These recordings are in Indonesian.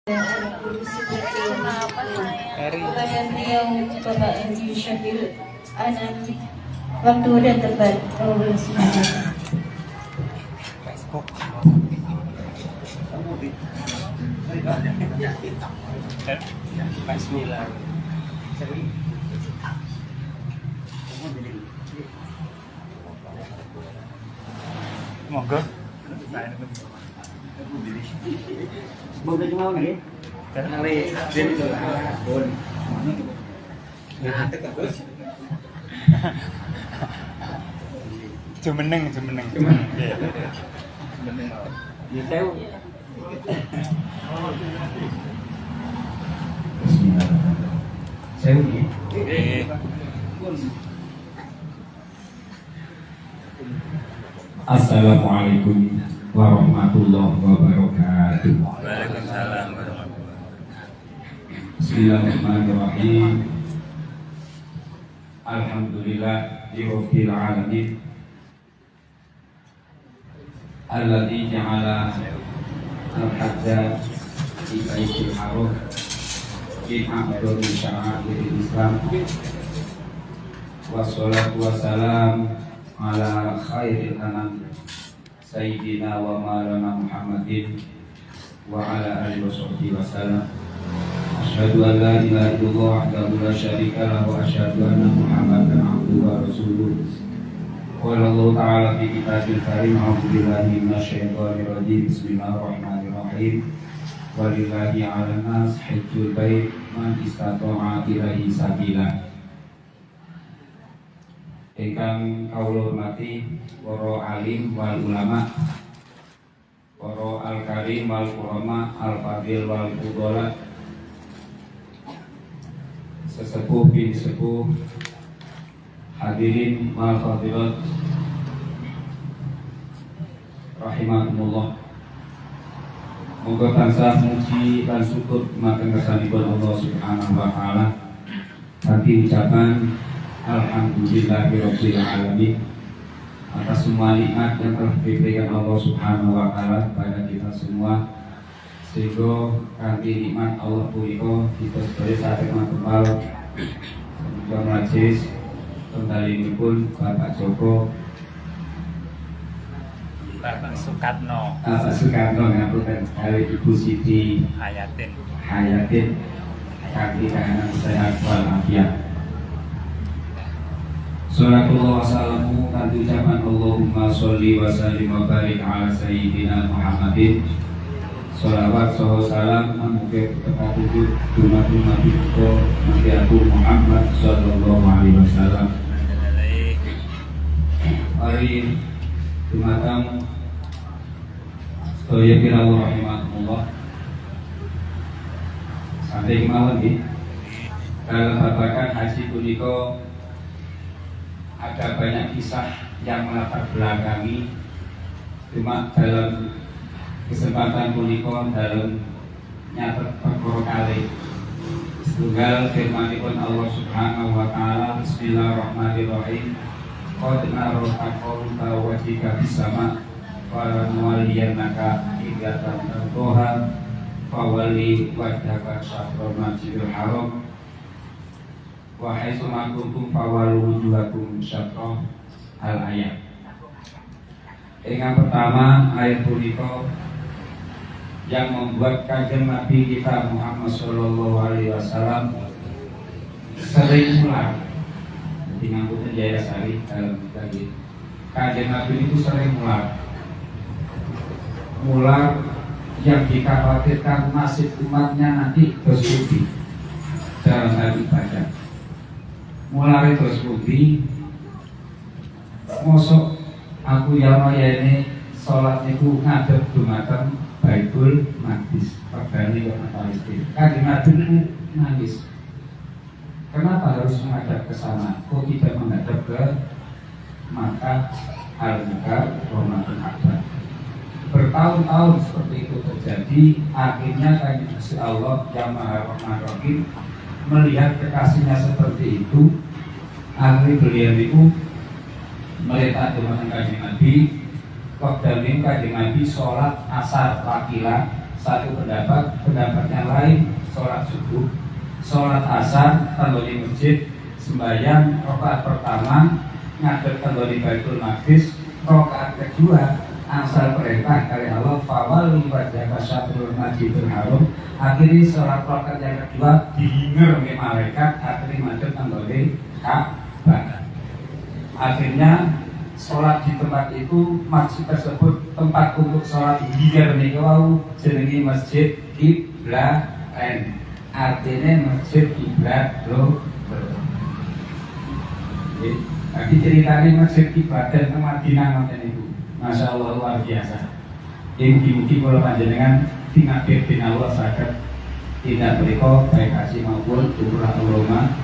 Kepada beliau Bapak Haji Syakir Anam, waktu dan tempat monggo. Semoga cuma nih. Kali den itu bon. Nah, terus. Jumeneng. Iya. Jumeneng. Ya tahu. Saya ini. Assalamualaikum warahmatullahi wabarakatuh. Waalaikumsalam warahmatullahi wabarakatuh. Bismillahirrahmanirrahim. Alhamdulillah rabbil alamin. Alladzi ja'ala al-hajja fi baitil haram min a'dhami sya'airil Islam. Wassalatu wassalamu ala khairil anam sayyidina wa maulana Muhammadin wa ala alihi washabbihi wasallam. Asyhadu an la ilaha illallah wahdahu la syarika lahu wa asyhadu anna Muhammadan abduhu wa rasuluh. Qala Allah ta'ala fi kitabil karim, a'udzu billahi minasyaitonir rajim. Bismillahirrahmanirrahim. Walillahi 'alan nas hajjul bait man istata'a ilaihi sabila. Ingkang kawula hormati para alim wal ulama, para al-karim wal ulama, al-fadil wal fudala, sesepuh bin sepuh, hadirin wal hadirat rahimakumullah. Moga tansah muji lan syukur dumateng kersanipun Allah Subhanahu wa taala. Kanthi ucapan alhamdulillahirabbil alamin atas semua nikmat yang telah diberikan Allah Subhanahu wa taala kepada kita semua, sehingga kanthi nikmat Allah punika kita sedaya saged matempal semoga majelis kendhalinipun Bapak Joko, Bapak Sukatno, ngapunten kali Ibu Siti Hayatin. kanthi kahanan sehat walafiat. Salatullah wassalamu kanthi ucapan Allahumma sholli wa sallim wa barik ala sayyidina Muhammadin. Sholawat saha salam mugi tepat wujud dumateng Nabi Abu Muhammad sallallahu alaihi wasallam. Hari dumateng sedaya pirawu rahimakumullah. Sampai kemawon nggih. Dalam babagan haji punika ada banyak kisah yang melatar belakangi, cuma dalam kesempatan punika dalam nyatet perkara kali setunggal firmanipun Allah Subhanahu wa taala. Bismillahirrahmanirrahim. Qad nara taqalluba wajhika fis sama wa nuwalliyannaka qiblatan tardaha fawalli wajhaka syatrul masjidil haram wa haitsu ma kuntum fawallu wujuhakum syatrah. Al-ayat. Yang pertama, ayat punika yang membuat kanjeng Nabi kita Muhammad sallallahu alaihi wasallam sering ulang. Jadi ngangkutnya Jaya Sari dalam tadi. Kanjeng Nabi itu sering ulang yang dikhawatirkan nasib umatnya nanti bersuci dalam hal ibadah. Mulai terus budi, mosok aku ya ini sholat niku ngadep dumateng Baitul Maqdis, pegani kota Palestina. Kanjeng Nabi nangis. Kenapa harus menghadap ke sana? Kok tidak menghadap ke Makkah, Al-Mukarramah, Ramadan Akbar? Bertahun-tahun seperti itu terjadi. Akhirnya kanjeng Gusti Allah yang Maha Rahim melihat kekasihnya seperti itu, akhirnya beliau itu melihat dengan kanjeng Nabi. Waktu kanjeng Nabi sholat asar wakila satu pendapat yang lain sholat subuh, sholat asar tanggoni masjid, sembahyang rakaat pertama ngadep tanggoni Baitul Maqdis, rakaat kedua asal perintah dari Allah fawali wajhaka syatrul masjidil haram. Akhirnya sholat rakaat yang kedua dihinger oleh malaikat, akhirnya madhep tanggoni Ka'bah. Akhirnya sholat di tempat itu, masjid tersebut tempat untuk sholat hilir niku jenenge masjid Qiblatain, artinya masjid kiblat lho. Tapi ceritanya masjid Qiblatain ke Madinah ngoten niku. Masya Allah luar biasa. Mugi-mugi kula panjenengan tinabir bin Allah saged tidak beriko baik kasih maupun turah ulama.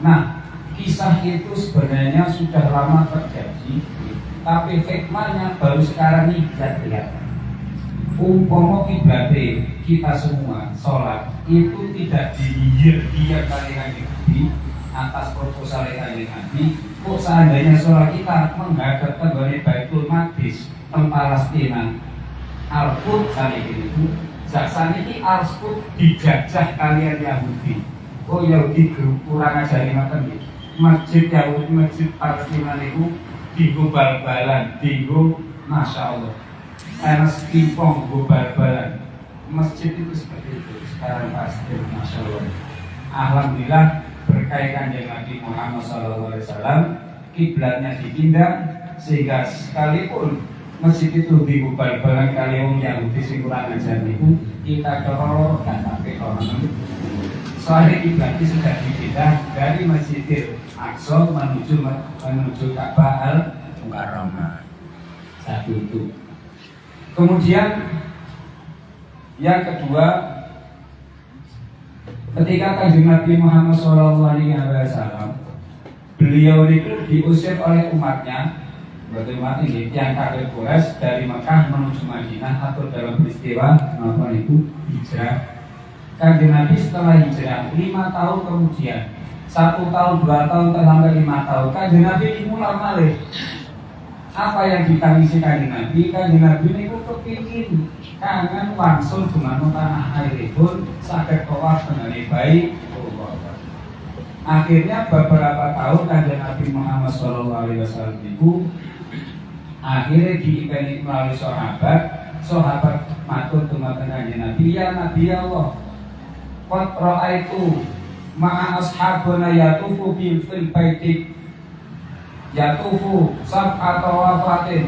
Nah, kisah itu sebenarnya sudah lama terjadi, tapi hikmahnya baru sekarang ini bisa kelihatan. Umpama kiblatnya kita semua sholat itu tidak dihir kali Nabi atas proposal Kanjeng Nabi. Kok seandainya sholat kita menghadap ke Baitul Maqdis teng Palestina, Al-Quds itu, jaksan ini Al-Quds dijajah kalian Yahudi. Oh Yahudi kurang ajari ngoten nggih. Masjid Yahudi, masjid Palestina itu digo bal-balan, digo Masya Allah enes pimpong go bal-balan. Masjid itu seperti itu sekarang pasti Masya Allah. Alhamdulillah berkah Kanjeng Nabi Muhammad SAW, kiblatnya dipindah sehingga sekalipun masjid itu digo bal-balan kali wong Yahudi sing kurang ajar niku kita keroro gak sampai orang. Soalnya kiblatnya sudah dipindah dari Masjidil Aqsa menuju Ka'bah Al-Mukarramah. Satu itu. Kemudian yang kedua, ketika Kanjeng Nabi Muhammad SAW, beliau itu diusir oleh umatnya, bagaimana ini yang kafir Quraisy dari Mekah menuju Madinah atau dalam peristiwa apa itu hijrah. Kanjeng Nabi setelah hijrah 5 tahun kemudian, 1 tahun, 2 tahun, sampai 5 tahun, Kanjeng Nabi dimulai malih. Apa yang ditangisi Kanjeng Nabi? Kanjeng Nabi ini kepingin kangen langsung dengan tanah air pun saged tawaf dengan baik. Akhirnya beberapa tahun Kanjeng Nabi Muhammad SAW itu akhirnya diimpeni melalui sahabat matur dumateng Kanjeng Nabi, ya Nabi Allah, qad ra'aitu ma'a ashabuna yatufu fil baiti yatufu sab'a tawafatin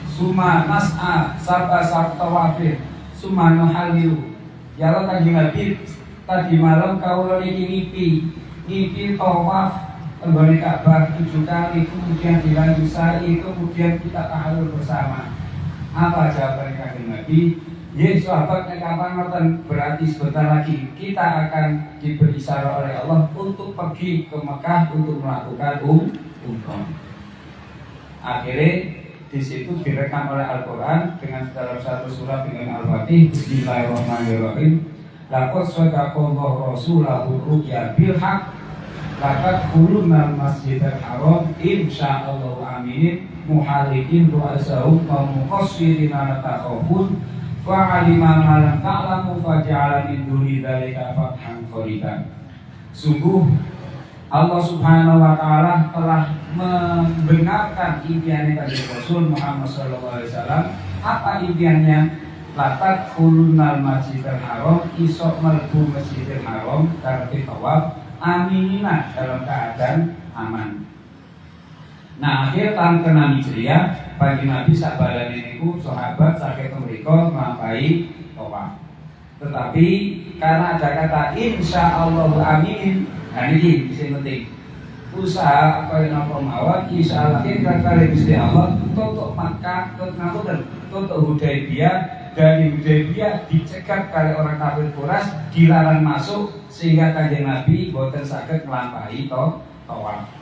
summa nas'a sab'a tawafin summa nuhallilu. Ya Allah Kanjeng Nabi, tadi malam kau lagi ngipi tawaf tenggone Ka'bah 7 kali, kemudian dilanjut sa'i, kemudian kita tahallul bersama. Apa jawaban Kanjeng Nabi? Ya sahabat kapan ngoten, berarti sebentar lagi kita akan diberi isyarat oleh Allah untuk pergi ke Mekah untuk melakukan umrah. Akhirnya di situ direkam oleh Al-Quran dengan dalam satu surat dengan Al-Fatih. Bismillahirrahmanirrahim. Laqad sadaqallahu rasulahu ru'ya bil haqq laqad khulunal masjidal haram insyaallah aminin muhalikin ru'asahum wa muqassirina takhafun fa'alima ma lam ta'lamu faja'ala min duni dzalika fathan qariban. Sungguh Allah Subhanahu wa taala telah membenarkan impian Nabi Rasul Muhammad sallallahu alaihi wasallam. Apa impiannya? Latat khulunal masjidil haram, isok melbu masjidil haram karena tawaf aminina dalam keadaan aman. Nah, akhir tahun ke-6 Hijriah bagi Nabi sabaran niku sahabat sakit mriku nglampahi tawaf. Tetapi karena ada kata insyaallah amin, nah ini sing penting. Usaha apa yang napa mawon insyaallah kita kali Gusti Allah tutup Makkah, tutup Hudaybiyah. Dari Hudaybiyah dicegat kali orang kafir Quraisy, dilarang masuk sehingga Kanjeng Nabi boten saged nglampahi tawaf.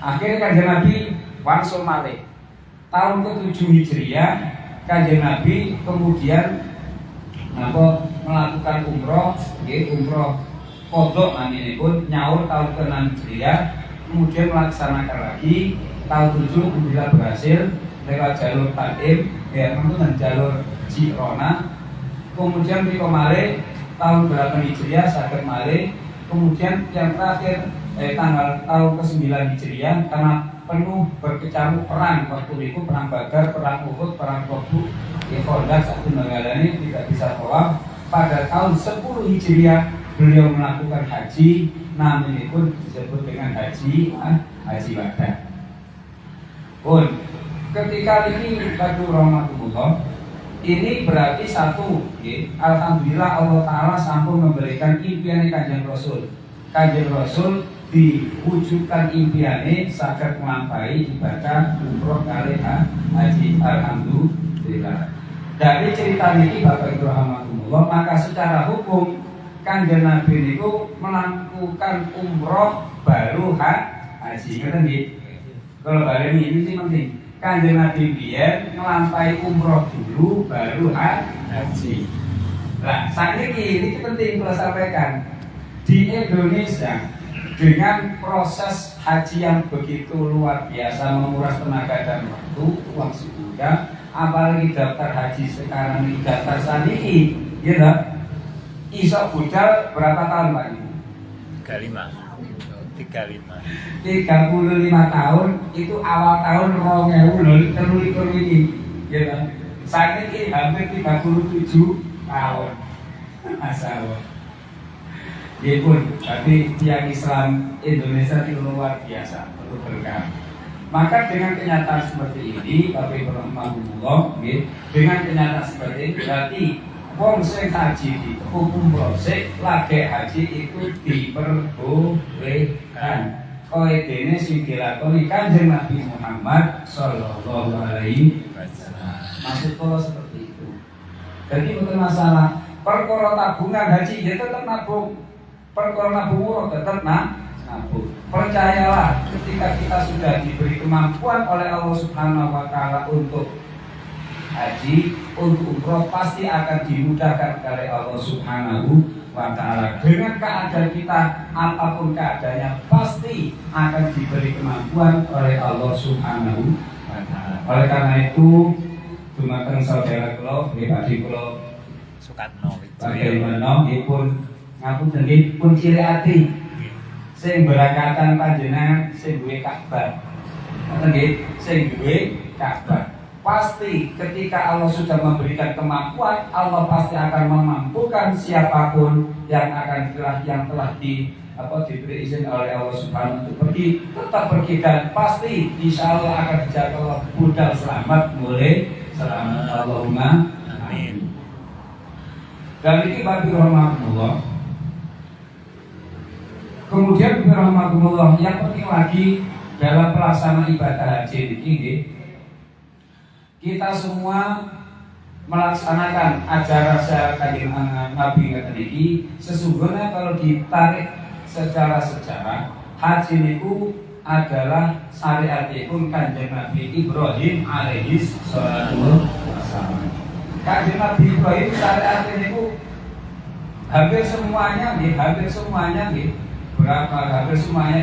Akhirnya Kanjeng Nabi wangsul malih. Tahun ke-7 Hijriah Kanjeng Nabi kemudian melakukan umroh, umroh qadha naminipun nyaur tahun ke-6 Hijriah, kemudian melaksanakan lagi tahun 7 alhamdulillah berhasil lewat jalur Takim, ya teman jalur Jirona. Kemudian di kemarin tahun berapa Hijriah saged malih. Kemudian yang terakhir tanggal tahun ke-9 Hijriah karena penuh berkecamuk perang waktu itu, perang Badar, perang Uhud, perang Tabuk, Khandaq satu ini tidak bisa tawaf. Pada tahun 10 Hijriah beliau melakukan haji, namanya pun disebut dengan haji wada. Pun ketika ini bagi rahmatullah, ini berarti satu, alhamdulillah Allah Ta'ala sampun memberikan impian Kanjeng Rasul. Kanjeng Rasul diwujudkan impiannya saged nglampahi ibadah umroh kali haji, alhamdulillah. Dari cerita ini Bapak Ibu rahmatullah, maka secara hukum Kanjeng Nabi itu melakukan umroh baru haji. Ngerti nggih? Kalau balik ini sih penting. Kanjeng Nabi biyen nglampahi umroh dulu baru haji. Nah, saat ini penting kalau sampaikan di Indonesia dengan proses haji yang begitu luar biasa menguras tenaga dan waktu, uang juga, apalagi daftar haji sekarang ini daftar saniki, gitu. Iso budal berapa tahun Pak Ibu? 35 tahun itu awal tahun 2000 terlalu ini, gitu. Saat ini hampir 37 tahun, masalah. Ya pun, tapi tiang Islam Indonesia itu luar biasa, betul berkah. Maka dengan kenyataan seperti ini, Bapak Ibu rahmatullah, dengan kenyataan seperti ini berarti wong sing haji di hukum proses lagi haji itu diperbolehkan. Koedene sing dilakoni Kanjeng Nabi Muhammad sallallahu alaihi wasallam. Maksud kalau seperti itu. Jadi bukan masalah perkara tabungan haji ya tetap nabung. Perkara nabung tetap nabung. Percayalah ketika kita sudah diberi kemampuan oleh Allah Subhanahu wa taala untuk haji, untuk umroh pasti akan dimudahkan oleh Allah Subhanahu wa taala. Dengan keadaan kita apapun keadaannya pasti akan diberi kemampuan oleh Allah Subhanahu wa taala. Oleh karena itu dumateng saudara kula, Pak kula Sukatno bagaimana pun ngapunten nggih pun ciri ati sing berakatan panjenengan sing duwe Ka'bah. Ngoten nggih, sing duwe Ka'bah. Pasti ketika Allah sudah memberikan kemampuan, Allah pasti akan memampukan siapapun yang telah diberi izin oleh Allah Subhanahu untuk pergi, tetap pergi dan pasti insya Allah akan dijatuh budal selamat mulai selamat. Allahumma amin. Dan ini bagi rahmatullah. Kemudian rahmatullah yang penting lagi dalam pelaksanaan ibadah haji ini, kita semua melaksanakan ajaran Kanjeng Nabi ini. Sesungguhnya kalau ditarik secara sejarah, haji itu adalah syariat pun Kanjeng Nabi Ibrahim alaihi salatu wassalam. Kanjeng Nabi Ibrahim syariat itu hampir semuanya hampir semuanya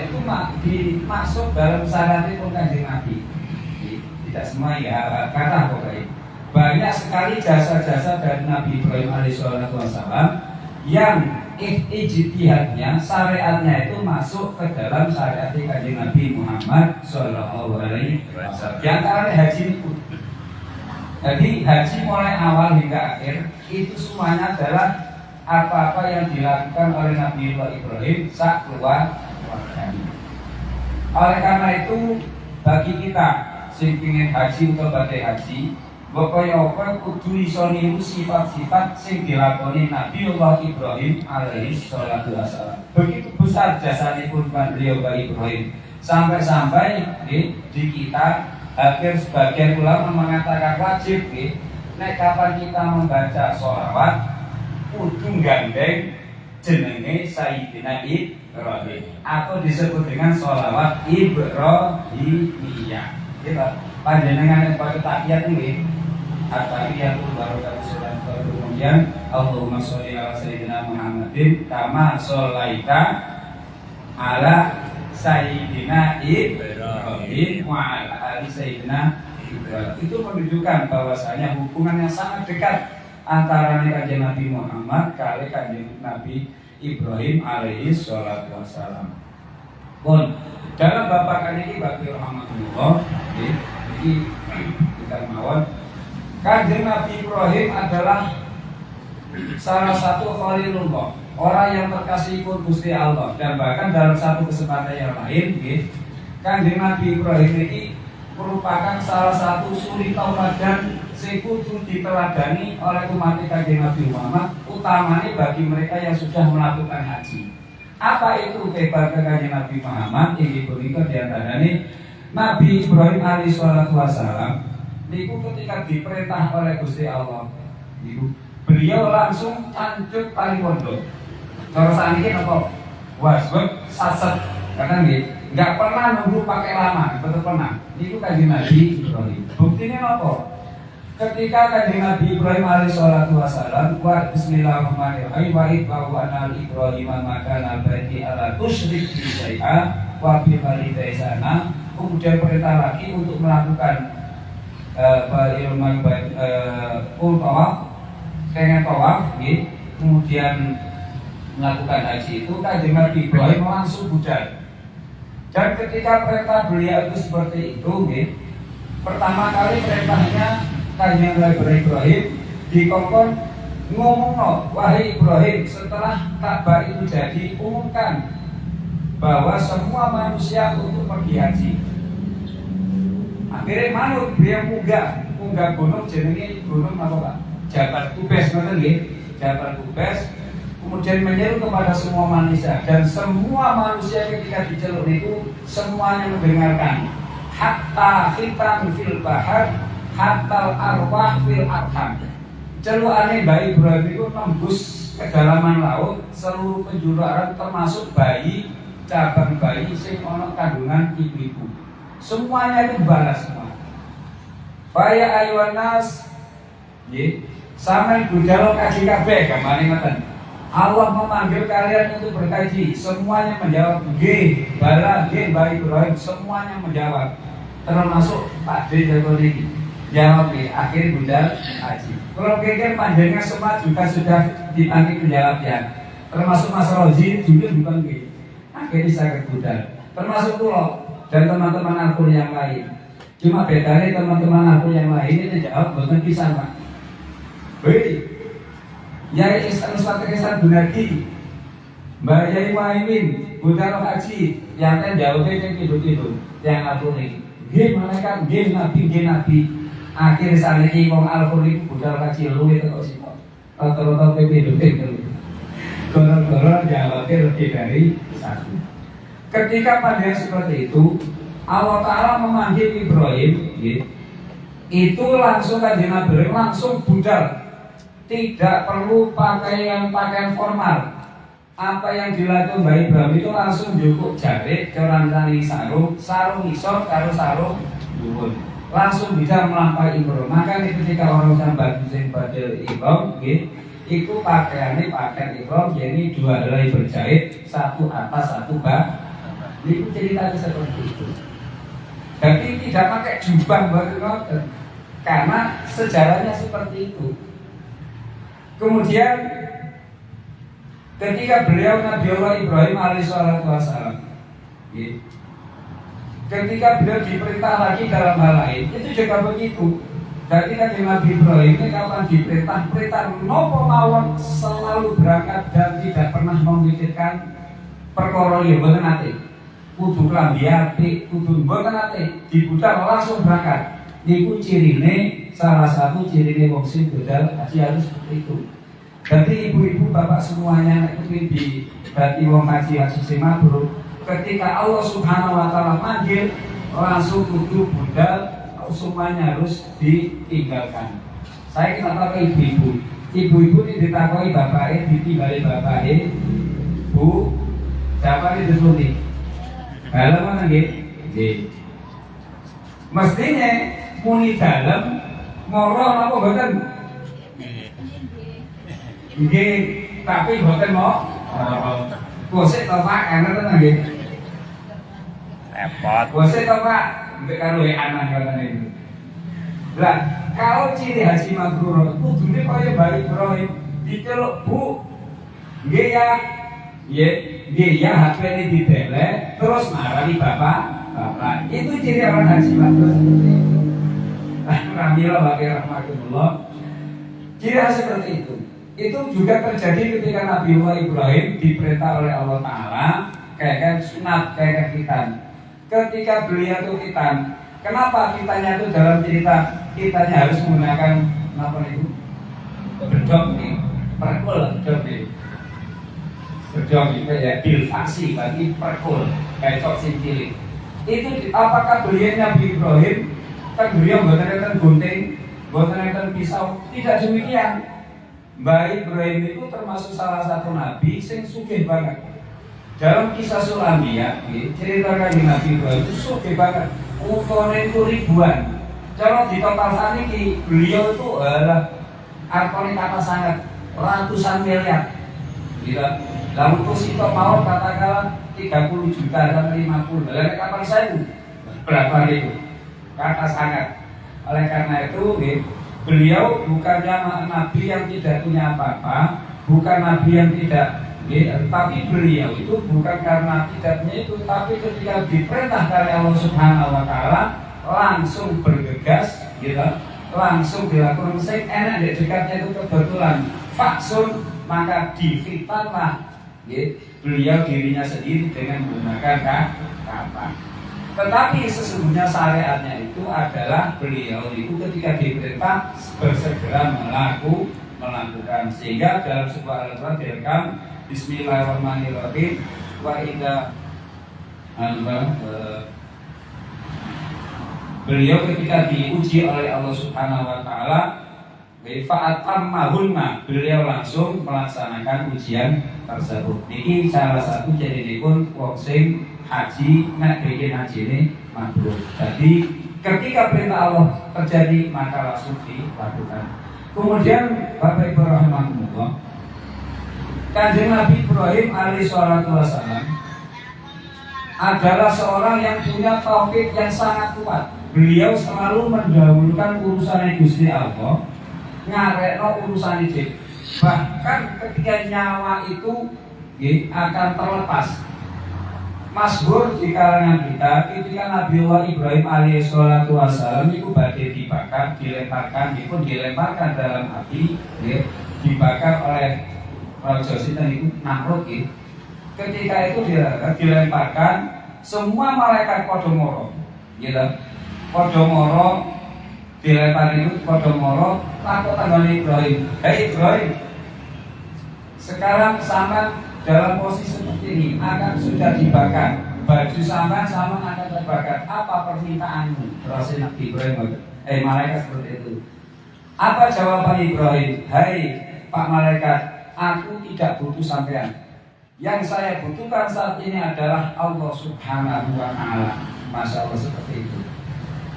itu dimasuk dalam syariat pun Kanjeng Nabi. Tidak semua ya, kata pokoknya banyak sekali jasa-jasa dari Nabi Ibrahim alaihissalam yang ijtihadnya, syariatnya itu masuk ke dalam syariat Kanjeng Nabi Muhammad sallallahu alaihi wasallam. Yang terakhir haji itu. Jadi haji mulai awal hingga akhir itu semuanya adalah apa-apa yang dilakukan oleh Nabi Ibrahim saat keluar keluarganya. Oleh karena itu bagi kita sing pengin haji atau badhe haji, pokoknya kudu iso niru sifat-sifat sing dilakoni Nabi Ibrahim alaihi salatu wassalam. Begitu besar jasanipun beliau Ibrahim sampai-sampai di kita hampir sebagian ulama mengatakan wajib nek kapan kita membaca sholawat kudu gandeng jenenge Sayyidina Ibrahim atau disebut dengan sholawat Ibrahimiyah. Gitu. Panjenengan yang pada tahiyat ini at-tahiyatul barakatuh kemudian Allahumma sholli ala sayyidina Muhammadin kama sholaita ala sayyidina Ibrahim wa ala ali sayyidina Ibrahim. Itu menunjukkan bahwasanya hubungan yang sangat dekat antara Kanjeng Nabi Muhammad kali Kanjeng Nabi Ibrahim alaihi sholatu wassalam. Pun dalam bapakan ini bagi rahmatullah, ini kita mawon Kanjeng Nabi Ibrahim adalah salah satu khalilullah, orang yang terkasih pun Gusti Allah. Dan bahkan dalam satu kesempatan yang lain, Kanjeng Nabi Ibrahim ini merupakan salah satu suri tauladan sing kudu diteladani oleh umat Kanjeng Nabi Muhammad, utamanya bagi mereka yang sudah melakukan haji. Apa itu kehebasan Kanjeng Nabi Muhammad? Ini berikut diantaranya Nabi Ibrahim alaihi salatu wassalam niku ketika diperintah oleh Gusti Allah, niku beliau langsung cancut tali pondok. Cara saniki apa? Wasbab saset. Karena nggak pernah nunggu pakai lama, betul pernah. Niku Kanjeng Nabi Ibrahim. Buktinya apa? Ketika Kanjeng Nabi Ibrahim alaihi salatu wassalam wa bismillahirrahmanirrahim wa ibawa'na Ibrahim makana baiti ala tusyrik bi syai'a wa bi walidayna, kemudian perintah lagi untuk melakukan tawaf, pengen tawaf, kemudian melakukan haji itu Kanjeng Nabi Ibrahim langsung budal. Dan ketika perintah beliau itu seperti itu, pertama kali perintahnya Kanjeng Nabi Ibrahim dikongkon ngomong, wahai Ibrahim, setelah Ka'bah itu jadi, umumkan bahwa semua manusia untuk pergi haji. Akhirnya manut beliau munggah gunung, jenenge gunung apa Pak? Jabal Kubes, ngoten nggih. Jabal Kubes, kemudian menyeru kepada semua manusia, dan semua manusia ketika diceluk itu semuanya mendengarkan. Hatta khitan fil bahar hatal arwah fil arham. Celukane Mbak Ibrahim itu tembus kedalaman laut, seluruh penjuru alam termasuk bayi, cabang bayi sing ana kandungan ibu-ibu. Semuanya itu balas semua. Faya ayuhan nas, sampai budal kaji kabeh gamane ngoten. Allah memanggil kalian untuk berkaji. Semuanya menjawab nggih, bala nggih Mbak Ibrahim, semuanya menjawab. Termasuk Pak D Joko niki. Jawab nih, akhirnya budal haji. Kalau kira panjangnya semua juga sudah dipanggil menjawabnya. Termasuk Mas Rozi juga dipanggil. Akhirnya saya budal. Termasuk pulau dan teman-teman aku yang lain. Cuma bedanya teman-teman aku yang lain ini jawab bukan bisa Pak. Hei, Yai Ustaz Kesan Gunadi, Mbak Yai Muhaimin, budal haji. Yang kan jawabnya yang tidur-tidur. Yang aku nih, nggih malaikat, nggih nabi. Akhir saniki wong Al-Qur'an budal kaji luwe kok sipok. Rata-rata pipidhute. Goro-goro jawabnya lebih dari satu. Ketika pada seperti itu, Allah Ta'ala memanggil Ibrahim, itu langsung Kanjeng Nabi Ibrahim langsung budal. Tidak perlu pakaian formal. Apa yang dilakukan Mbak Ibrahim itu langsung cukup jarik, kerantani sarung isor karo sarung dhuwur. Langsung bisa melampaui ihram. Maka ketika orang sambat sing badhe ihram itu pakaiannya pakaian ihram, jadi dua helai berjahit, satu atas satu bawah. Itu ceritanya seperti itu. Jadi tidak pakai jubah baru karena sejarahnya seperti itu. Kemudian ketika beliau Nabi Allah Ibrahim alaihissalam, ketika beliau diperintah lagi dalam hal lain, itu juga begitu. Jadi kan Nabi Ibrahim ini kapan perintah nopo mawon selalu berangkat dan tidak pernah memikirkan perkara liya mboten nate. Kudu klambi apik, kudu mboten nate, dibudal langsung berangkat. Niku cirine, salah satu cirine wong sing budal haji harus seperti itu. Jadi ibu-ibu bapak semuanya itu di berarti wong haji sing mabrur. Ketika Allah Subhanahu wa taala manggil, langsung kudu budal, semuanya harus ditinggalkan. Saya kita tahu ke ibu-ibu. Ibu-ibu ini ditakoi bapaknya, ditinggali bapaknya. Bu, siapa ini disuruh? Dalam mana nggih? Mestinya muni dalam moro apa boten? Nggih, tapi boten mau. Bosek to Pak, ana to nggih. Repot. Bosek to Pak, mbek karo anak ngoten niku. Lah, kalau ciri haji mabrur kudune kaya Mbak Ibrahim diceluk, Bu. Nggih ya. Nggih ya, HP ini didelek terus marani bapak. Itu ciri orang haji mabrur seperti itu. Alhamdulillah wa rahmatullah. Ciri seperti itu. Itu juga terjadi ketika Nabi Ibrahim diperintah oleh Allah Ta'ala kayak sunat, kayak khitan. Ketika beliau itu khitan, kenapa khitannya itu dalam cerita kitanya harus menggunakan apa itu? Bedok nih, perkul bedok nih. Bedok itu ya bilfaksi, berarti perkul, kayak cok cilik. Itu apakah beliau Nabi Ibrahim kan beliau buatan gunting, buatan pisau? Tidak demikian. Mbak Ibrahim itu termasuk salah satu nabi sing sugih banget. Dalam kisah Sulamiyah, ceritakan Nabi Ibrahim itu sugih banget. Utone itu ribuan. Kalau di total saat ini beliau itu adalah artone kata sangat ratusan miliar. Gila. Lalu itu itu mau katakanlah 30 juta sampai 50. Lalu kapan saya berapa itu? Kata sangat. Oleh karena itu, beliau bukannya nabi yang tidak punya apa-apa, bukan nabi yang tidak, tapi beliau itu bukan karena tidak punya itu, tapi ketika diperintah dari Allah Subhanahu Wa Taala langsung bergegas, gitu, langsung dilakukan. Saya enak di dekatnya itu kebetulan faksun, maka difitanlah, beliau dirinya sendiri dengan menggunakan kapan. Tetapi sesungguhnya syariatnya itu adalah beliau itu ketika diperintah bersegera melakukan. Sehingga dalam sebuah Al-Quran direkam Bismillahirrahmanirrahim wa idza beliau ketika diuji oleh Allah Subhanahu Wa Taala fa'atammahunna, beliau langsung melaksanakan ujian tersebut. Ini salah satu jadi pun wong sing haji nek bikin haji ini mabrur. Jadi ketika perintah Allah terjadi maka langsung dilakukan. Kemudian Bapak Ibu rahimahumullah, Kanjeng Nabi Ibrahim alaihi salatu wasallam adalah seorang yang punya taufik yang sangat kuat. Beliau selalu mendahulukan urusan Gusti Allah, ngarekno urusan itu. Bahkan ketika nyawa itu akan terlepas. Masyhur di kalangan kita ketika Nabi Ibrahim alaihissalatu wassalam itu badai dibakar, dilemparkan dalam api, dibakar oleh Raja Sinten itu Namrud. Ketika itu dilemparkan, semua malaikat podomoro, podomoro dilempar itu podomoro, takut tanggane Ibrahim. Hei Ibrahim, sekarang sama dalam posisi seperti ini akan sudah dibakar, baju sama akan terbakar. Apa permintaanmu? Terus Nabi Ibrahim, malaikat seperti itu. Apa jawaban Ibrahim? Hai Pak malaikat, aku tidak butuh sampean. Yang saya butuhkan saat ini adalah Allah Subhanahu Wa Taala. Masya Allah seperti itu.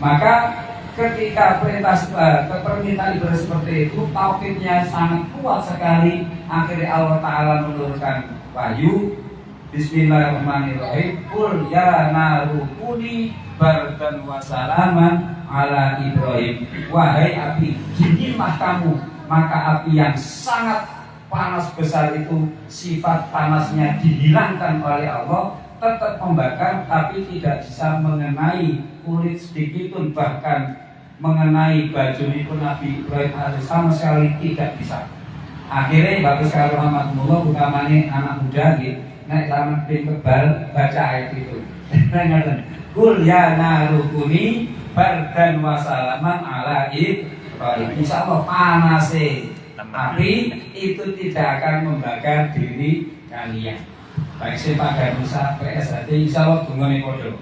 Maka ketika permintaan Ibrahim seperti itu, tauhidnya sangat kuat sekali. Akhirnya Allah Taala menurunkan wahyu, Bismillahirrahmanirrahim. Qul ya naru kuni bardan wa salaman ala Ibrahim. Wahai api, dinginlah kamu. Maka api yang sangat panas besar itu, sifat panasnya dihilangkan oleh Allah, tetap membakar tapi tidak bisa mengenai kulit sedikit pun, bahkan mengenai baju itu Nabi Ibrahim sama sekali tidak bisa. Akhirnya bagus sekali rahmatullah, utamanya anak muda naik taman kebal baca ayat itu. Qul ya narukuni bardan wa salaman ala Ibrahim. Insya Allah panase api itu tidak akan membakar diri kalian. Baik sepakat Musa PSAD insya Allah dungane podo.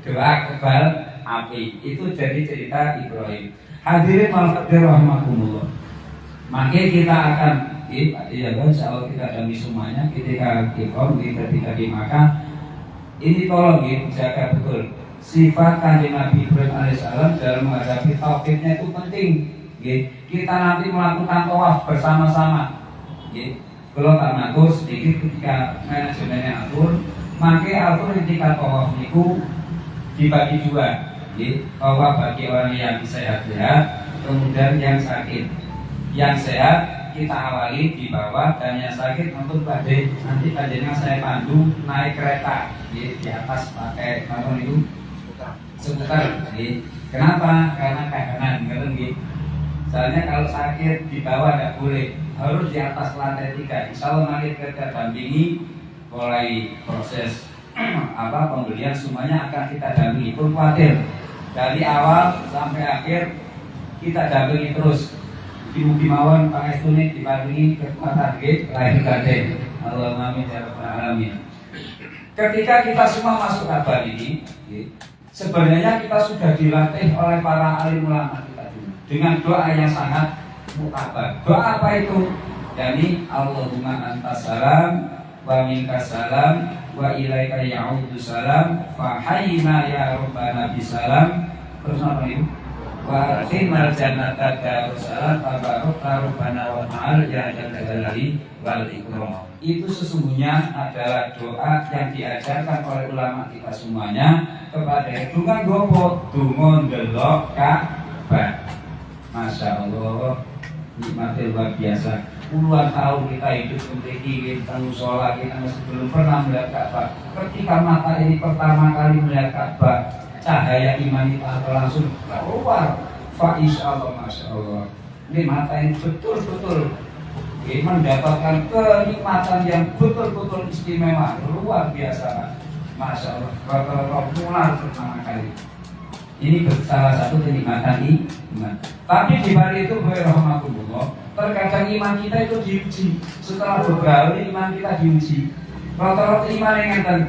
Doa kebal api itu jadi cerita Ibrahim. Hadirin rahmatullah. Maka kita akan insya Allah kita dami semuanya ketika ketika di Makkah. Ini tolong jaga betul sifat Kanjeng Nabi Ibrahim alaihissalam dalam menghadapi tauhidnya itu penting. Kita nanti melakukan tawaf bersama-sama. Kalau tak ngatur sedikit ketika manajemennya atur, maka atur ketika tawaf itu dibagi dua. bahwa bagi orang yang sehat-sehat, kemudian yang sakit, yang sehat kita awali di bawah dan yang sakit untuk badai nanti tadinya saya pandu naik kereta di atas pakai apa itu skuter. Kenapa? Karena kahanan gitu. Soalnya kalau sakit di bawah tidak boleh, harus di atas lantai 3. Insya Allah nanti kita dampingi mulai proses pembelian semuanya akan kita dampingi. Pun khawatir dari awal sampai akhir kita dampingi terus. Mugi mawon pangestune diparingi kekuatan nggih lahir batin. Allahumma amin ya rabbal alamin. Ketika kita semua masuk kabar ini, sebenarnya kita sudah dilatih oleh para alim ulama kita dulu dengan doa yang sangat mukabar. Doa apa itu? Yani Allahumma antas salam wa minkas salam wa ilaika ya'udu salam fa hayyina ya rabbana bisalam. Terus apa itu? Wa khidmal jannata darussalam tabaraka rabbana wa ta'ala ya jalali wal ikram. Itu sesungguhnya adalah doa yang diajarkan oleh ulama kita semuanya kepada dungan gopo dungon delok Ka'bah. Masya Allah, nikmatnya luar biasa. Puluhan tahun kita hidup memiliki kita musola, kita masih belum pernah melihat Ka'bah. Ketika mata ini pertama kali melihat Ka'bah, cahaya iman kita langsung keluar. Fa insyaallah, masya Allah. Ini mata yang betul-betul mendapatkan kenikmatan yang betul-betul istimewa, luar biasa. Masya Allah, populer pertama kali. Ini salah satu kenikmatan iman. Tapi di balik itu, rahmatullah, terkadang iman kita itu diuji. Setelah beberapa iman kita diuji. Rata-rata iman yang ngeten.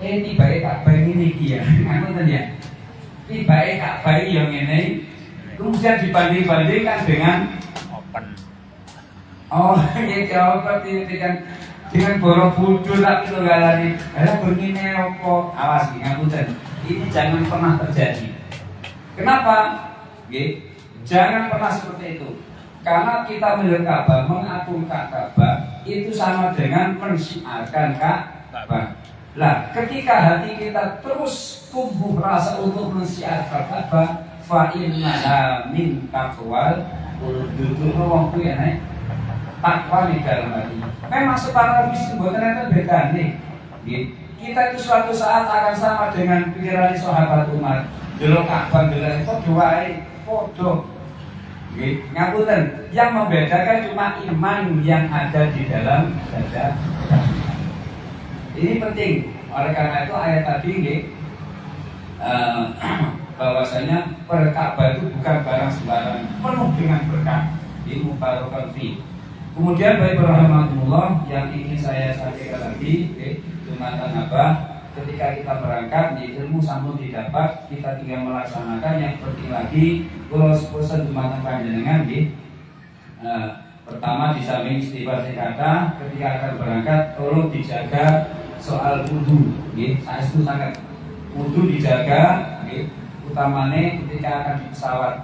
Tiba-tiba Ka'bah ini ya, ngeten ya. Tiba-tiba Ka'bah yang ini, kemudian dibanding-bandingkan dengan open. Oh, ini dengan Borobudur tapi tunggalane. Lah begini opo? Awas ngapunten. Ini jangan pernah terjadi. Kenapa? Jangan pernah seperti itu. Karena kita melihat Ka'bah, mengagungkan Ka'bah itu sama dengan mensyiarkan Ka'bah. Lah, ketika hati kita terus tumbuh rasa untuk mensyiarkan Ka'bah, fa innaha min taqwal qulub wong kuwi nek takwa di dalam hati. Memang secara fisik mboten enten bedane. Nggih. Kita itu suatu saat akan sama dengan pikiran sahabat Umar. Delok Ka'bah delok padha wae, padha. Nggih, ngapunten, yang membedakan cuma iman yang ada di dalam dada. Ini penting. Oleh karena itu ayat tadi nggih bahwasanya Ka'bah itu bukan barang sembarang, penuh dengan berkah. Ini mubarakun fi. Kemudian baik rahmatullah yang ingin saya sampaikan lagi, Jumatan apa? Ketika kita berangkat di ilmu sampun didapat, kita tinggal melaksanakan. Yang penting lagi, kalau pesan Jumatan panjenengan pertama di samping istighfar kata, ketika akan berangkat tolong dijaga soal wudu. Saya itu sangat wudu dijaga. Utamanya ketika akan di pesawat,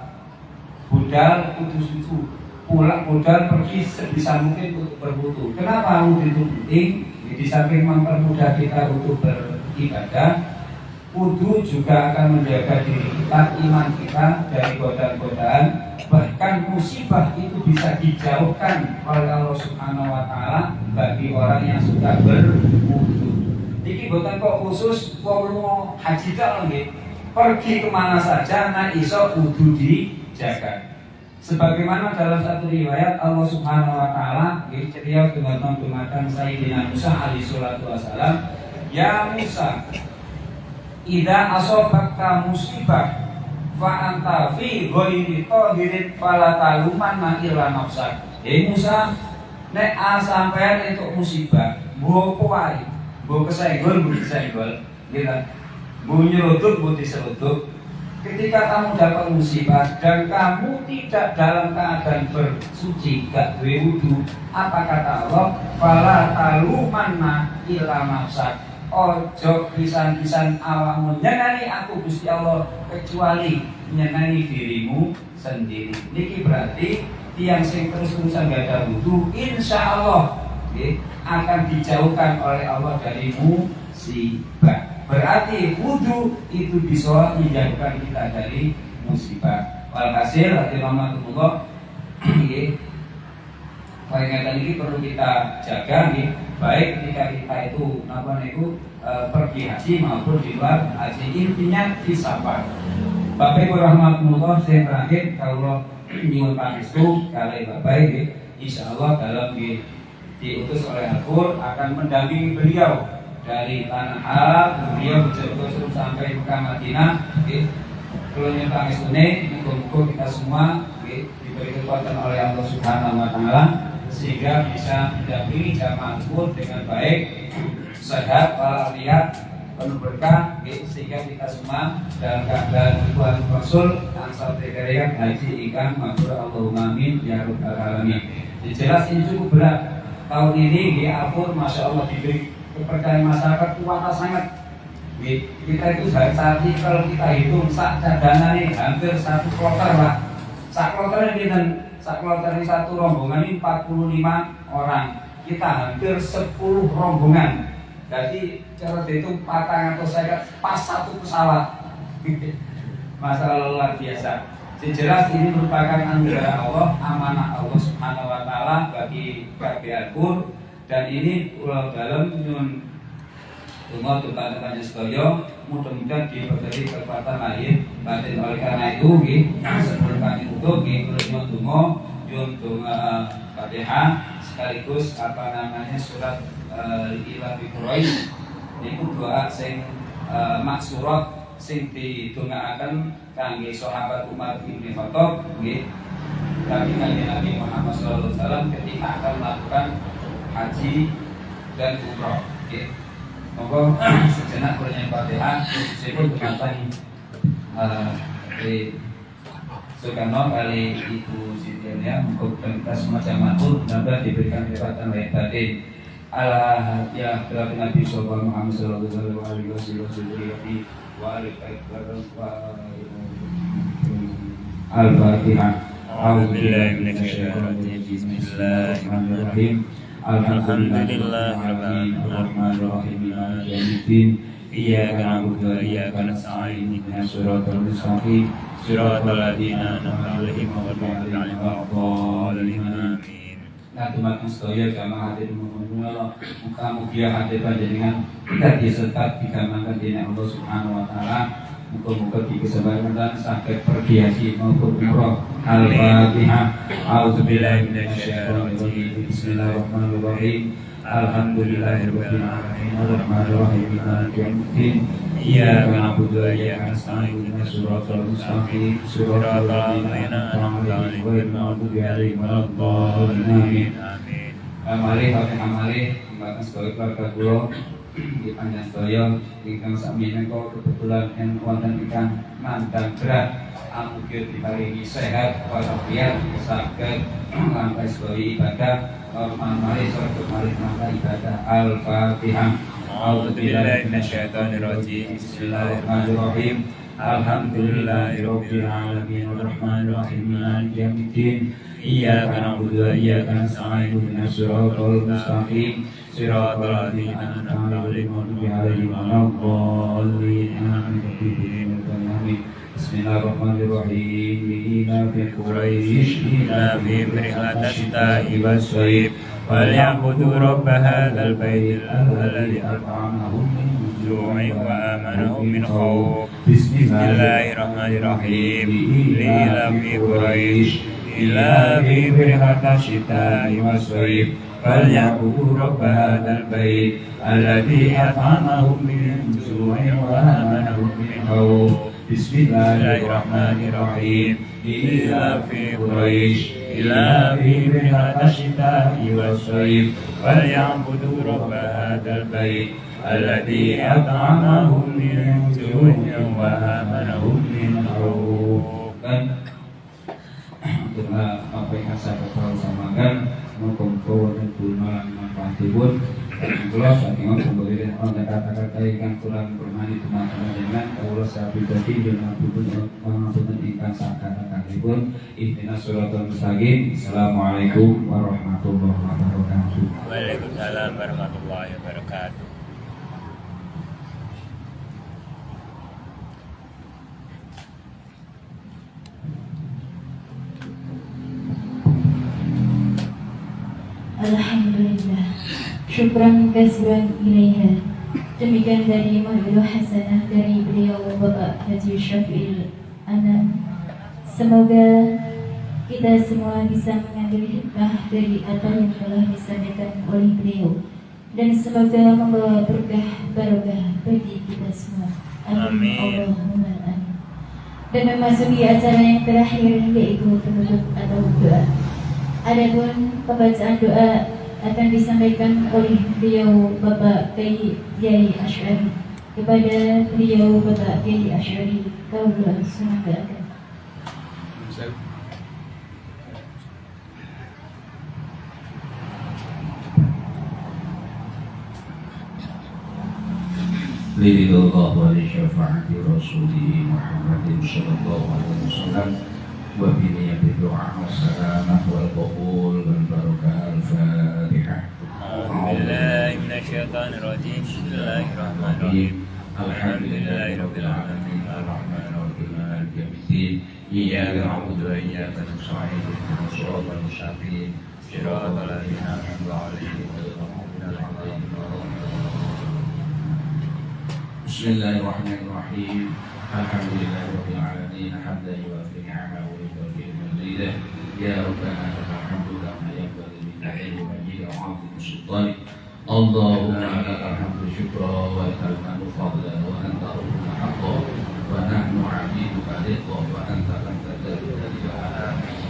budal kudu susu, pulang budal pergi sebisa mungkin untuk berwudu. Kenapa wudu itu penting? Di samping mempermudah kita untuk beribadah, wudu juga akan menjaga diri kita, iman kita dari godaan-godaan. Bahkan musibah itu bisa dijauhkan oleh Allah Subhanahu Wa Taala bagi orang yang sudah berwudu. Iki bukan kok khusus mau haji tak lagi. Pergi kemana saja, nah iso wudu dijaga. Sebagaimana dalam satu riwayat Allah Subhanahu Wa Taala beliau dengan mengatakan Sayyidina Musa alaihi salatu wasalam, ya Musa, idza asabaka musibah fa anta fi ghairi qadirin fala talumanna illa nafsak. Musa, nek sampean entuk musibah, mbok wae, mbok kesenggol, gitu. Mbok nyeruduk, mbok diseruduk. Ketika kamu dapat musibah dan kamu tidak dalam keadaan bersuci, gak duwe wudu, apa kata Allah? Fala talumanna illa nafsak. Ojo pisan-pisan awakmu nyenani aku Gusti Allah kecuali nyenani dirimu sendiri. Niki berarti tiang sing terus-terusan gak ada wudu, insya Allah akan dijauhkan oleh Allah dari musibah. Berarti wudhu itu bisa menjauhkan kita dari musibah. Walhasil hati rahmatullah ini peringatan ini perlu kita jaga nih, baik ketika kita itu pergi haji maupun di luar haji, intinya disapa. Bapak Ibu rahmatullah, saya terakhir kalau nyuwun pangestu kali Bapak ini, insya Allah dalam diutus oleh Al-Qur akan mendampingi beliau dari tanah Arab, beliau betul-betul sampai Mekah Madinah. Kalau nyuwun pangestu ini, mudah-mudahan kita semua diberi kekuatan oleh Allah Subhanahu Wa Taala sehingga bisa mendampingi jamaah Al-Qur dengan baik, sehat, walafiat, penuh berkah, sehingga kita semua dalam keadaan Tuhan Rasul ansal tekarian haji ikan matur Allahumma amin ya rabbal alamin. Jelas ini cukup berat tahun ini Al-Qur masya Allah diberi kepercayaan masyarakat kuasa sangat. Kita itu saat ini kalau kita hitung sak cadangan ini hampir 1 kloter lah. Sak kloter ini ini satu rombongan ini 45 orang. Kita hampir 10 rombongan. Jadi cara dihitung patang atau saya pas 1 pesawat. Masalah luar biasa. Jelas ini merupakan anugerah Allah, amanah Allah Subhanahu Wa Taala bagi Al-Qur, dan ini pulau dalam nyun tunggu tukan-tukannya sedaya mudah-mudahan diberi kekuatan lahir batin. Oleh karena itu sebelum kami tutup terus nyun tunggu Fatihah sekaligus surat Ila fi Quraisy niku doa sing maksurat sing didongaaken kangge sahabat Umar bin Khattab nggih, kami Nabi Muhammad sallallahu alaihi wasallam ketika akan melakukan haji dan umrah nggih. Monggo sejenak bernyai Fatihah disebut dumateng Soekarno kali Ibu Sintian ya, monggo kita semua jamaah mudah-mudahan diberikan kekuatan lahir batin. Allah ya Nabi Muhammad sallallahu alaihi wasallam Al-Fatihah. A'udzubillahi minasyaitonir rajim. Bismillahirrahmanirrahim. Alhamdulillahirabbil alamin. Maliki yaumiddin. Iyyaka na'budu wa iyyaka nasta'in. Ihdinas siratal mustaqim. Siratal ladzina an'amta 'alaihim ghairil maghdubi 'alaihim waladdallin. Natumat sedaya jamaah hadir muga mugia hadir panjenengan dadi serta digamankan dening Allah Subhanahu Wa Taala. Muga-muga di kesempatan saged pergi haji maupun umrah. Al-Fatihah. A'udzubillahi minasyaitonir rajim. Bismillahirrahmanirrahim. Alhamdulillahirabbil alamin. Arrahmanirrahim. Maliki yaumiddin. Iyyaka na'budu wa iyyaka nasta'in. Ihdinas siratal mustaqim. Siratal ladzina an'amta 'alaihim ghairil maghdubi 'alaihim waladdallin. Amin. Mari Fatihah mari mbak sedaya keluarga kula di panjang sedaya ingkang sami menika kebetulan yen wonten ingkang nandang berat amugi diparingi sehat walafiat saged nglampahi sedaya ibadah. Mari mari nglampahi ibadah. Al-Fatihah. A'udzubillahi minasyaitonir rajim. Bismillahirrahmanirrahim. Alhamdulillahirabbil alamin. Arrahmanirrahim. Maliki yaumiddin. Iyyaka na'budu wa iyyaka nasta'in. Ihdinas siratal mustaqim. Siratal ladzina an'amta 'alaihim ghairil maghdubi 'alaihim waladdallin. Bismillahirrahmanirrahim. Ila fi Quraisy ila fi rihlatas syita'i was-sayf walyabudu rabb hadzal baitil alladzi at'amahum min ju'in wa amanahum min khawf. Bismillahirrahmanirrahim. Ila fi Quraisy ila fi rihlatas syita'i was-sayf walyabudu rabb hadzal bait alladzi at'amahum min ju'in wa amanahum min khawf. Bismillahirrahmanirrahim. Ila fi Quraisy ila fi rihlatas syita'i was-sayf walyabudu rabb hadzal bait alladzi at'amahum min ju'in wa amanahum min khawf. Apa yang saya samakan mengkumpul dan guna manfaatipun kula saking kembali ana kata-kata ingkang kurang bermani teman-teman dengan kula saya pribadi dengan pangapunten ingkang sakata-katipun. Ihdinas siratal mustaqim. Assalamualaikum warahmatullahi wabarakatuh. Waalaikumsalam warahmatullahi wabarakatuh. Alhamdulillah. Syukran kasiran ilaiha. Demikian dari Mahfil Hasanah dari beliau Bapak Haji Syafi'il Anam. Semoga kita semua bisa mengambil hikmah dari apa yang telah disampaikan oleh beliau, dan semoga membawa berkah barokah bagi kita semua. Amin. Allahumma amin. Dan memasuki acara yang terakhir, yaitu penutup atau doa. Adapun pembacaan doa akan disampaikan oleh beliau Bapak Kiai Asy'ari kepada beliau Bapak Kiai Asy'ari. Kaulah semoga Lidillah wa li syafa'ati Rasulih Muhammadin sallallahu alaihi wasallam wa bi niyyati du'a wassalamah wal qabul wal barakah al-Fatihah. A'udzubillahi minasyaitonir rajim. Bismillahirrahmanirrahim. Alhamdulillahirabbil alamin arrahmanir rahim maliki yaumiddin iyyaka na'budu wa iyyaka nasta'in ihdinas siratal mustaqim siratal ladzina an'amta 'alaihim ghairil maghdubi 'alaihim waladdallin. Bismillahirrahmanirrahim. Alhamdulillahirabbil alamin hamdan yuwafi ni'amahu wa yukafi mazidah. Ya Rabbana lakal hamdu kama yanbaghi li ta'ala wajhika wa 'azimi sultanik. Allahumma lakal hamdu syukran wa lakal hamdu fadlan wa anta rabbuna haqqan wa nahnu 'abiduka riqqan wa anta lam tadri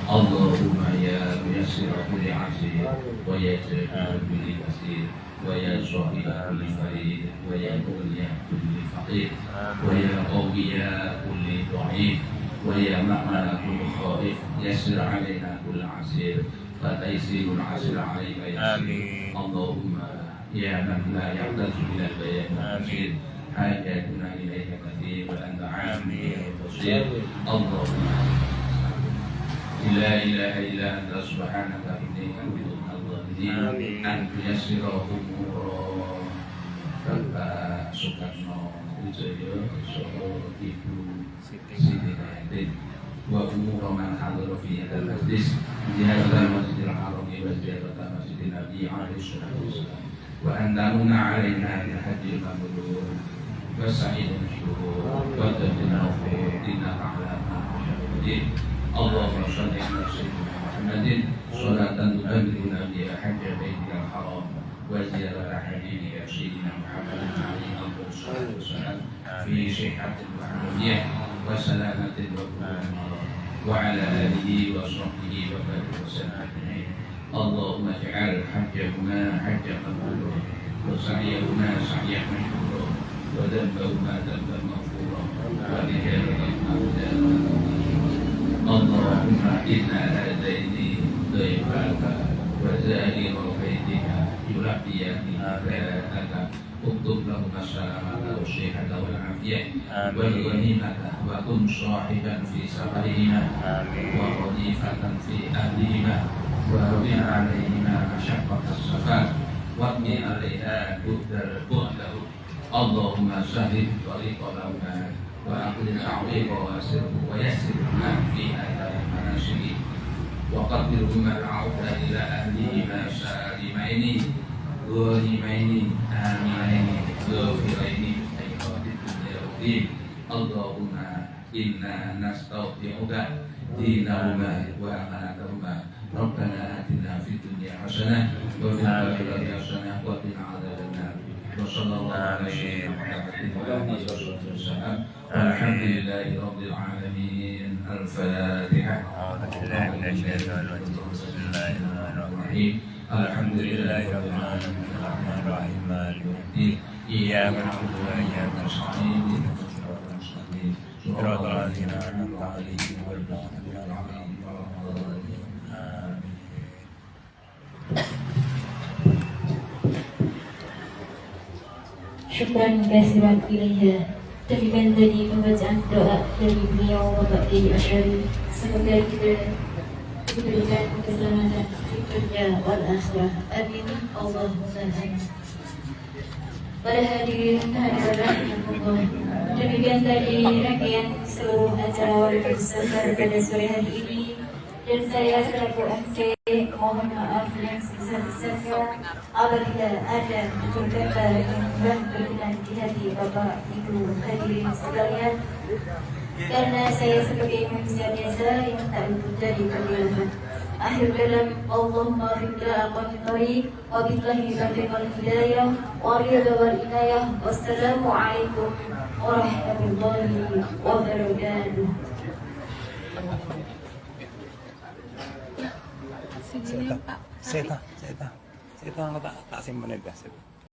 Allahumma ya muyassir kulli 'asir wa ya jabir kulli kasir wa ya sahibah kulli farid wa ya mughniya kulli faqir wa ya qawiyya kulli dha'if wa ya ma'mana kulli khaif yassir 'alaina kulli 'asir fa taysirul 'asir 'alaika yasir. Allahumma ya man la yahtazu ila bayan amin hajatuna ilaika kathir wa anta 'amin basir. Allahumma la ilaha illa anta subhanaka inni kuntu minadh dhalimin. An tuyassira umura Bapak Soekarno Wijaya Solo Ibu Siti Nahdin wa umura man hadara fi hadzal majlis ziyaratal masjidil haram wa ziyaratal masjidin nabi alaihi salatu wassalam wa an tamuna alaina bil hajjil mabrur wa sa'idul mashkur wa tajina fi innaka ala ma tashaa'un. Allahumma shalli ala sayyidina Muhammadin sholatan tubayyinuna biha hajja baitikal haram wa ziyarata habibika sayyidina Muhammadin alaihi salatu wassalam fi sihhatin wa afiyah wa salamatin wa quwwatin wa ala alihi wa sahbihi wa barik wa sallam ajma'in. Allahumma ij'al hajjahuma hajjan maqbulan wa sa'yahuma sa'yan mashkuran wa dhanbahuma dhanban maghfuran wa rijalahuma rijalan. Allahumma inna hadaini dhaifaka wa zahira baitika yulabbiyani hidayataka uktub lahum as-salamata wa sihhata wal afiyah wal ghanimata wa kun sahiban fi safarihima wa radifatan fi ahlihima wa rawin alaihima masyaqqata as-safar wa qni alaiha bu'dahu. Allahumma sahih tariqahuma wa aqlil a'wiqa wa asirhu wa yassirhuma fi hadhihi manasiki wa qadirhuma al'auda ila ahlihima salimaini ghanimaini aminaini ghafiraini ayyuhadid dunya waddin. Allahumma inna nasta'udi'uka dinahuma wa amanatahuma Rabbana atina fid dunya hasanah wa fil akhirati hasanah wa qina adzabannar. Wassallallahu alaihi wasallam. Alhamdulillahi rabbil alamin. Al-Fatihah. Bismillahirrahmanirrahim. Alhamdulillahi rabbil alamin. Arrahmanir rahim. Maliki yaumiddin. Iyyaka na'budu wa iyyaka nasta'in. Ihdinas siratal mustaqim. Siratal ladzina an'amta 'alaihim ghairil maghdubi 'alaihim waladdallin. Amin. Syukran kasiran ilaiha. Demikian tadi pembacaan doa dari beliau Bapak Kiai Asy'ari. Semoga kita diberikan keselamatan di dunia wal akhirah. Amin. Allahumma amin. Para hadirin rahimakumullah, demikian tadi rangkaian seluruh acara wal pada sore hari ini, dan saya selaku MC Mohon maaf yang sebesar-besarnya apabila ada kata yang berkenan di hati Bapak Ibu hadirin sekalian, karena saya sebagai manusia biasa yang tak luput dari kekeliruan. Akhir kalam, Allahumma ribla aqamit tariq wa billahi taufiq wal hidayah wa ridha wal inayah. Wassalamualaikum warahmatullahi wabarakatuh. Saya tahu, tak simpan itu.